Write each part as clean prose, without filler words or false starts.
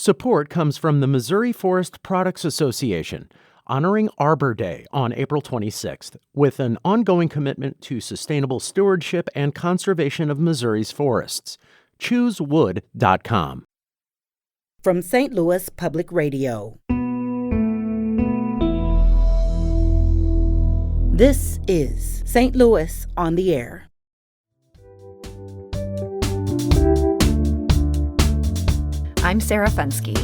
Support comes from the Missouri Forest Products Association, honoring Arbor Day on April 26th, with an ongoing commitment to sustainable stewardship and conservation of Missouri's forests. ChooseWood.com. From St. Louis Public Radio. This is St. Louis on the Air. I'm Sarah Fensky.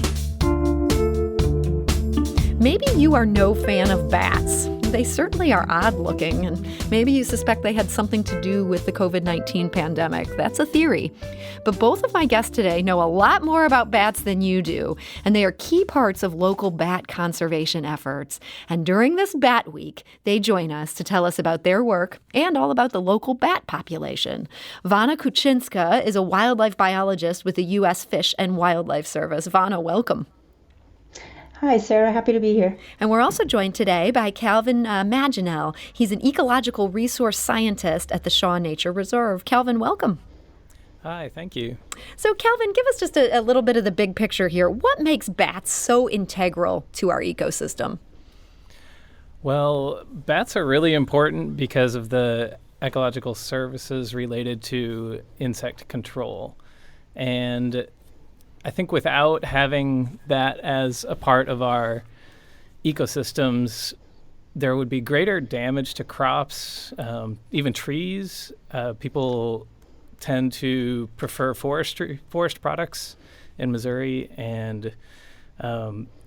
Maybe you are no fan of bats. They certainly are odd looking, and maybe you suspect they had something to do with the COVID-19 pandemic. That's a theory. But both of my guests today know a lot more about bats than you do, and they are key parts of local bat conservation efforts. And during this Bat Week, they join us to tell us about their work and all about the local bat population. Vana Kuchinska is a wildlife biologist with the U.S. Fish and Wildlife Service. Vana, welcome. Hi, Sarah. Happy to be here. And we're also joined today by Calvin Maginel. He's an ecological resource scientist at the Shaw Nature Reserve. Calvin, welcome. Hi, thank you. So, Calvin, give us just a little bit of the big picture here. What makes bats so integral to our ecosystem? Well, bats are really important because of the ecological services related to insect control. And I think without having that as a part of our ecosystems, there would be greater damage to crops, even trees. People tend to prefer forest products in Missouri, and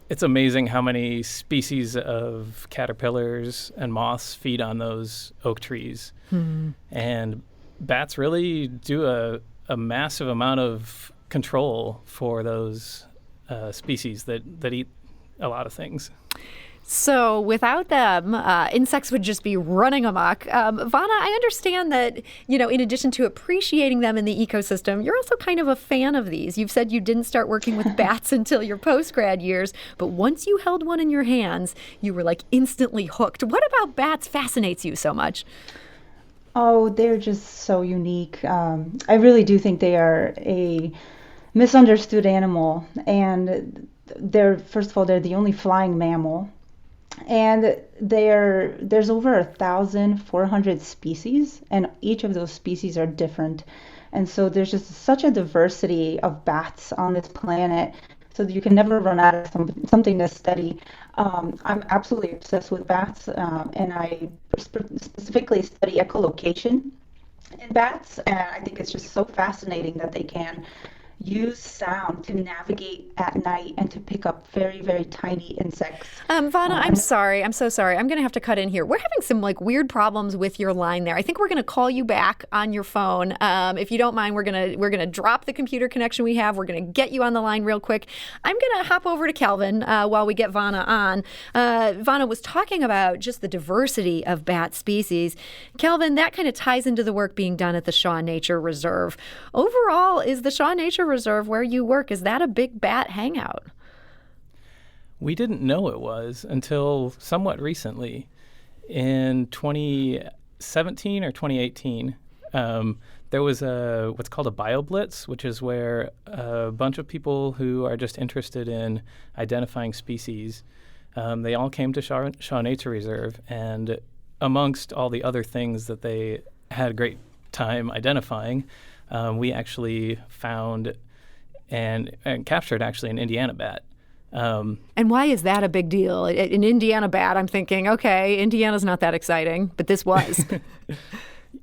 it's amazing how many species of caterpillars and moths feed on those oak trees. Mm-hmm. And bats really do a massive amount of control for those species that eat a lot of things. So without them, insects would just be running amok. Vana, I understand that, in addition to appreciating them in the ecosystem, you're also kind of a fan of these. You've said you didn't start working with bats until your post-grad years, but once you held one in your hands, you were like instantly hooked. What about bats fascinates you so much? Oh, they're just so unique. I really do think they are a misunderstood animal, and first of all, they're the only flying mammal, and there's over 1,400 species, and each of those species are different, and so there's just such a diversity of bats on this planet, so that you can never run out of something to study. I'm absolutely obsessed with bats, and I specifically study echolocation in bats, and I think it's just so fascinating that they can use sound to navigate at night and to pick up very, very tiny insects. Vana, I'm sorry. I'm so sorry. I'm going to have to cut in here. We're having some weird problems with your line there. I think we're going to call you back on your phone. If you don't mind, we're going to drop the computer connection we have. We're going to get you on the line real quick. I'm going to hop over to Calvin while we get Vana on. Vana was talking about just the diversity of bat species. Calvin, that kind of ties into the work being done at the Shaw Nature Reserve. Overall, is the Shaw Nature Reserve where you work, is that a big bat hangout? We didn't know it was until somewhat recently. In 2017 or 2018, there was what's called a BioBlitz, which is where a bunch of people who are just interested in identifying species, they all came to Shaw Nature Reserve, and amongst all the other things that they had a great time identifying, we actually found and captured actually an Indiana bat. And why is that a big deal? An Indiana bat, I'm thinking, okay, Indiana's not that exciting, but this was.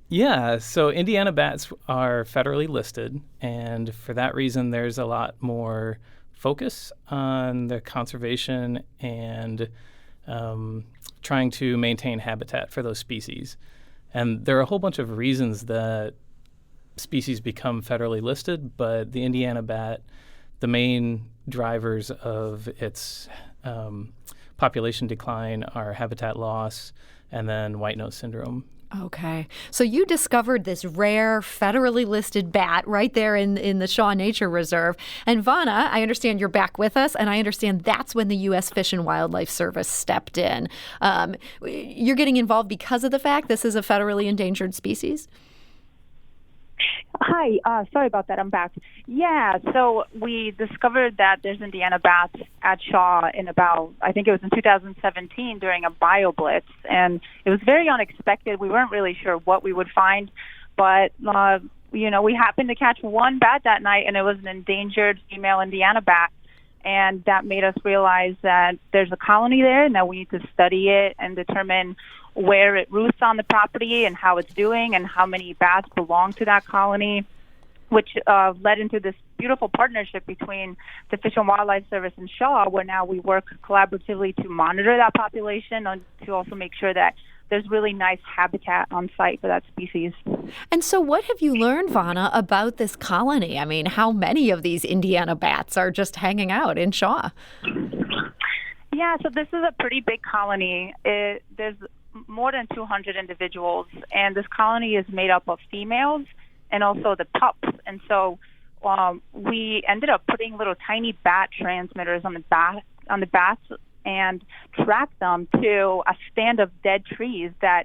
Yeah, so Indiana bats are federally listed, and for that reason, there's a lot more focus on the conservation and trying to maintain habitat for those species. And there are a whole bunch of reasons that species become federally listed, but the Indiana bat, the main drivers of its population decline are habitat loss and then white nose syndrome. Okay. So you discovered this rare federally listed bat right there in the Shaw Nature Reserve. And Vana, I understand you're back with us, and I understand that's when the U.S. Fish and Wildlife Service stepped in. You're getting involved because of the fact this is a federally endangered species? Hi, sorry about that. I'm back. Yeah, so we discovered that there's Indiana bats at Shaw in about, I think it was in 2017 during a BioBlitz, and it was very unexpected. We weren't really sure what we would find, but we happened to catch one bat that night, and it was an endangered female Indiana bat, and that made us realize that there's a colony there, and that we need to study it and determine where it roosts on the property and how it's doing and how many bats belong to that colony, which led into this beautiful partnership between the Fish and Wildlife Service and Shaw, where now we work collaboratively to monitor that population and to also make sure that there's really nice habitat on site for that species. And so what have you learned, Vanna, about this colony? I mean, how many of these Indiana bats are just hanging out in Shaw? Yeah, so this is a pretty big colony. There's more than 200 individuals, and this colony is made up of females and also the pups. And so we ended up putting little tiny bat transmitters on the bats and tracked them to a stand of dead trees that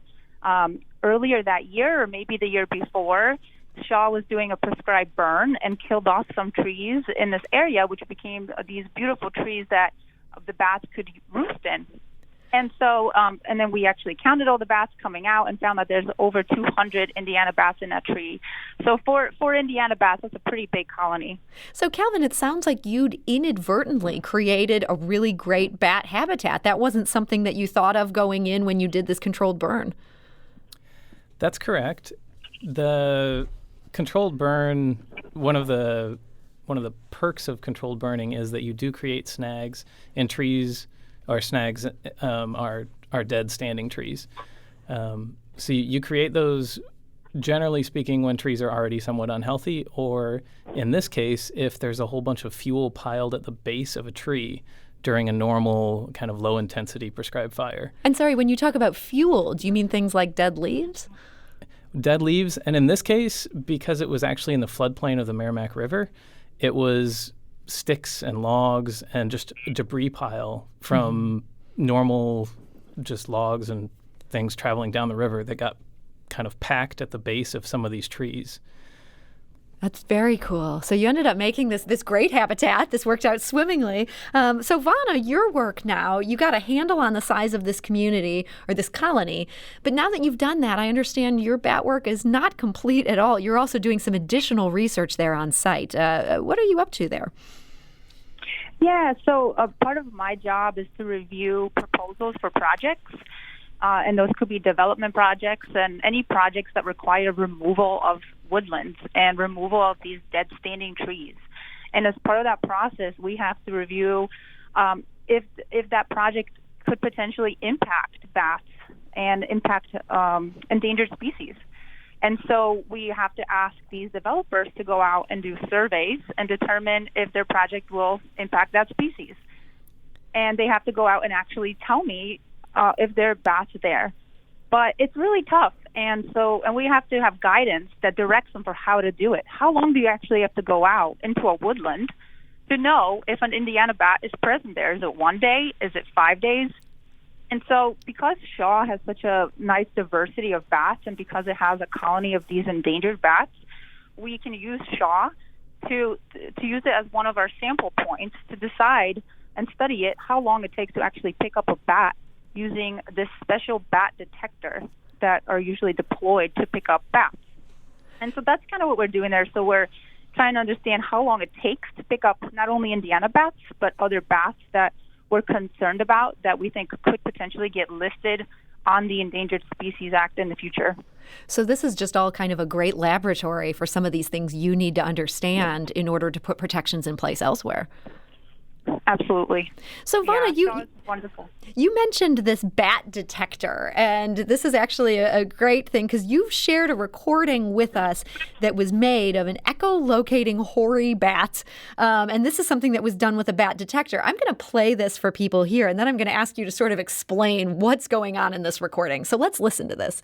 earlier that year, or maybe the year before, Shaw was doing a prescribed burn and killed off some trees in this area, which became these beautiful trees that the bats could roost in. And so, and then we actually counted all the bats coming out and found that there's over 200 Indiana bats in that tree. So for Indiana bats, that's a pretty big colony. So Calvin, it sounds like you'd inadvertently created a really great bat habitat. That wasn't something that you thought of going in when you did this controlled burn. That's correct. The controlled burn, one of the perks of controlled burning is that you do create snags in trees. Or snags are dead standing trees. So you create those, generally speaking, when trees are already somewhat unhealthy, or in this case, if there's a whole bunch of fuel piled at the base of a tree during a normal kind of low-intensity prescribed fire. And sorry, when you talk about fuel, do you mean things like dead leaves? Dead leaves, and in this case, because it was actually in the floodplain of the Merrimack River, it was sticks and logs and just a debris pile from normal just logs and things traveling down the river that got kind of packed at the base of some of these trees. That's very cool. So you ended up making this great habitat. This worked out swimmingly. So Vanna, your work now, you got a handle on the size of this community or this colony. But now that you've done that, I understand your bat work is not complete at all. You're also doing some additional research there on site. What are you up to there? Yeah, so part of my job is to review proposals for projects, and those could be development projects and any projects that require removal of woodlands and removal of these dead standing trees. And as part of that process, we have to review if that project could potentially impact bats and impact endangered species. And so we have to ask these developers to go out and do surveys and determine if their project will impact that species. And they have to go out and actually tell me if there are bats there. But it's really tough. And we have to have guidance that directs them for how to do it. How long do you actually have to go out into a woodland to know if an Indiana bat is present there? Is it 1 day? Is it 5 days? And so because Shaw has such a nice diversity of bats and because it has a colony of these endangered bats, we can use Shaw to use it as one of our sample points to decide and study it, how long it takes to actually pick up a bat using this special bat detector that are usually deployed to pick up bats. And so that's kind of what we're doing there. So we're trying to understand how long it takes to pick up not only Indiana bats, but other bats that we're concerned about that we think could potentially get listed on the Endangered Species Act in the future. So this is just all kind of a great laboratory for some of these things you need to understand in order to put protections in place elsewhere. Absolutely. So Vanna, wonderful. You mentioned this bat detector, and this is actually a great thing because you've shared a recording with us that was made of an echolocating hoary bat, and this is something that was done with a bat detector. I'm going to play this for people here, and then I'm going to ask you to sort of explain what's going on in this recording. So let's listen to this.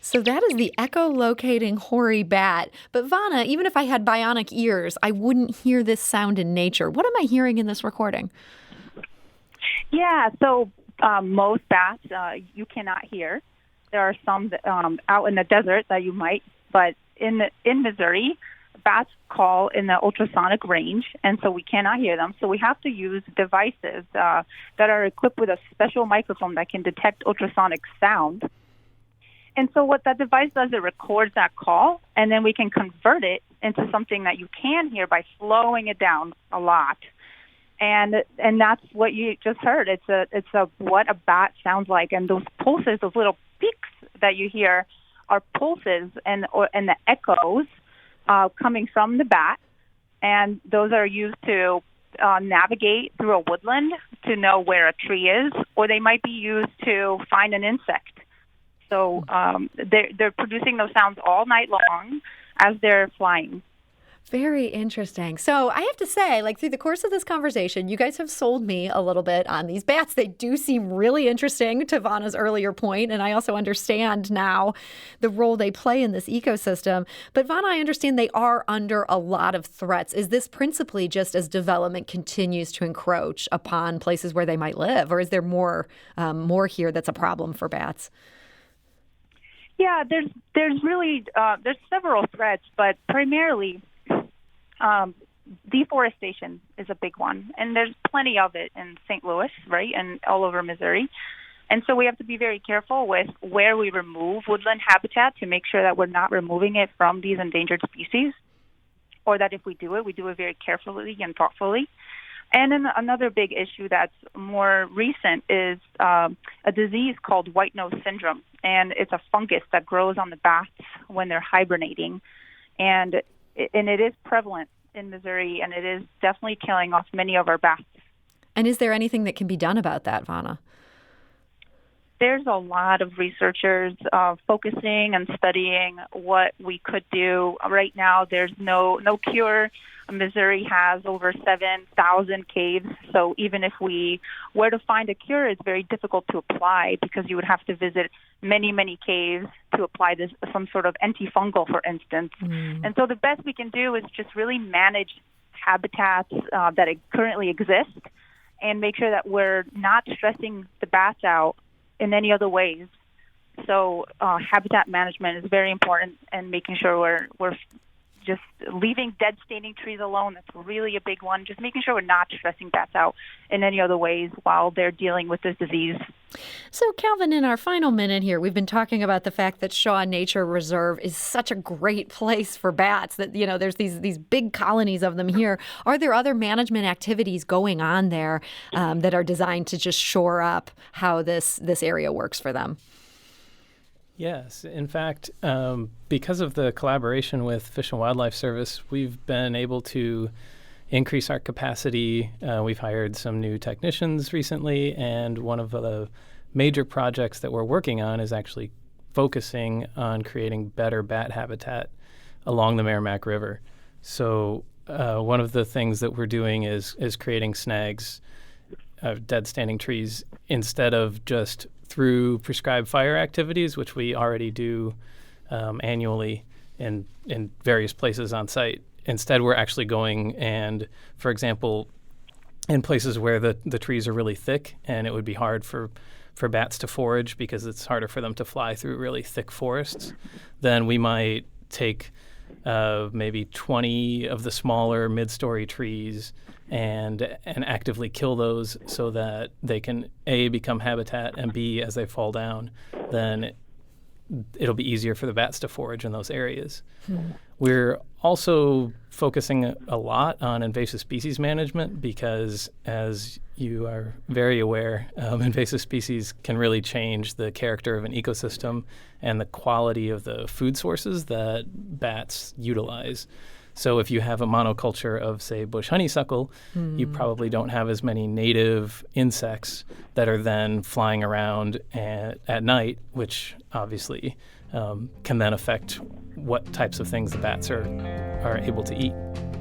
So that is the echolocating hoary bat. But Vanna, even if I had bionic ears, I wouldn't hear this sound in nature. What am I hearing in this recording? Yeah, so most bats you cannot hear. There are some that, out in the desert that you might, but in Missouri, bats call in the ultrasonic range, and so we cannot hear them. So we have to use devices that are equipped with a special microphone that can detect ultrasonic sound. And so what that device does, it records that call, and then we can convert it into something that you can hear by slowing it down a lot. And that's what you just heard. It's what a bat sounds like, and those pulses, those little peaks that you hear, are pulses and the echoes coming from the bat, and those are used to navigate through a woodland to know where a tree is, or they might be used to find an insect. So they're producing those sounds all night long as they're flying. Very interesting. So I have to say, like, through the course of this conversation, you guys have sold me a little bit on these bats. They do seem really interesting, to Vanna's earlier point, and I also understand now the role they play in this ecosystem. But Vanna, I understand they are under a lot of threats. Is this principally just as development continues to encroach upon places where they might live, or is there more here that's a problem for bats? Yeah, there's really there's several threats, but primarily deforestation is a big one, and there's plenty of it in St. Louis, right, and all over Missouri. And so we have to be very careful with where we remove woodland habitat to make sure that we're not removing it from these endangered species, or that if we do it very carefully and thoughtfully. And then another big issue that's more recent is a disease called white nose syndrome, and it's a fungus that grows on the bats when they're hibernating, and it is prevalent in Missouri, and it is definitely killing off many of our bats. And is there anything that can be done about that, Vanna? There's a lot of researchers focusing and studying what we could do. Right now, there's no cure. Missouri has over 7,000 caves, so even if we were to find a cure, it's very difficult to apply because you would have to visit many, many caves to apply some sort of antifungal, for instance. And so the best we can do is just really manage habitats that currently exist and make sure that we're not stressing the bats out in any other ways. So habitat management is very important, and making sure we're just leaving dead standing trees alone. That's really a big one. Just making sure we're not stressing bats out in any other ways while they're dealing with this disease. So, Calvin, in our final minute here, we've been talking about the fact that Shaw Nature Reserve is such a great place for bats, that, you know, there's these big colonies of them here. Are there other management activities going on there that are designed to just shore up how this area works for them? Yes. In fact, because of the collaboration with Fish and Wildlife Service, we've been able to increase our capacity. We've hired some new technicians recently, and one of the major projects that we're working on is actually focusing on creating better bat habitat along the Merrimack River. So one of the things that we're doing is creating snags, dead standing trees, instead of just through prescribed fire activities, which we already do annually in various places on site. Instead, we're actually going and, for example, in places where the trees are really thick and it would be hard for bats to forage because it's harder for them to fly through really thick forests, then we might take maybe 20 of the smaller mid-story trees and actively kill those so that they can, A, become habitat, and B, as they fall down, then it'll be easier for the bats to forage in those areas. We're also focusing a lot on invasive species management because, as you are very aware, invasive species can really change the character of an ecosystem and the quality of the food sources that bats utilize. So if you have a monoculture of, say, bush honeysuckle, you probably don't have as many native insects that are then flying around at night, which obviously can then affect what types of things the bats are able to eat.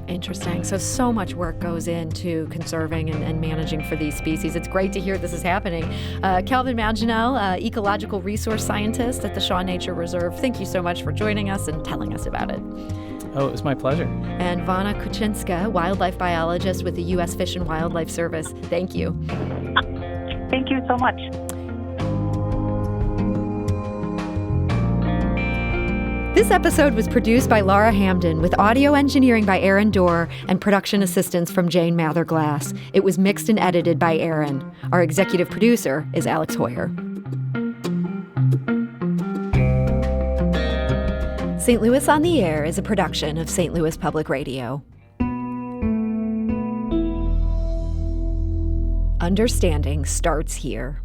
Interesting. So much work goes into conserving and managing for these species. It's great to hear this is happening. Calvin Maginel, ecological resource scientist at the Shaw Nature Reserve, thank you so much for joining us and telling us about it. Oh, it was my pleasure. And Vanna Kuchinska, wildlife biologist with the U.S. Fish and Wildlife Service. Thank you. Thank Thank you so much. This episode was produced by Laura Hamden with audio engineering by Aaron Dorr and production assistance from Jane Matherglass. It was mixed and edited by Aaron. Our executive producer is Alex Hoyer. St. Louis on the Air is a production of St. Louis Public Radio. Understanding starts here.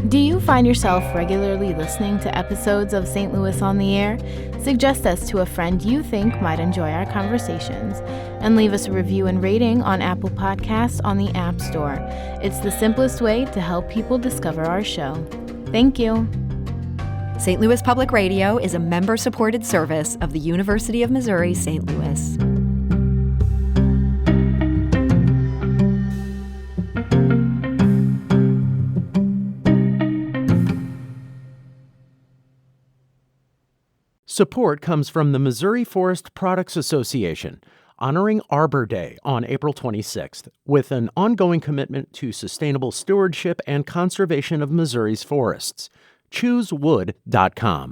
Do you find yourself regularly listening to episodes of St. Louis on the Air? Suggest us to a friend you think might enjoy our conversations, and leave us a review and rating on Apple Podcasts on the App Store. It's the simplest way to help people discover our show. Thank you. St. Louis Public Radio is a member-supported service of the University of Missouri, St. Louis. Support comes from the Missouri Forest Products Association, honoring Arbor Day on April 26th, with an ongoing commitment to sustainable stewardship and conservation of Missouri's forests. ChooseWood.com.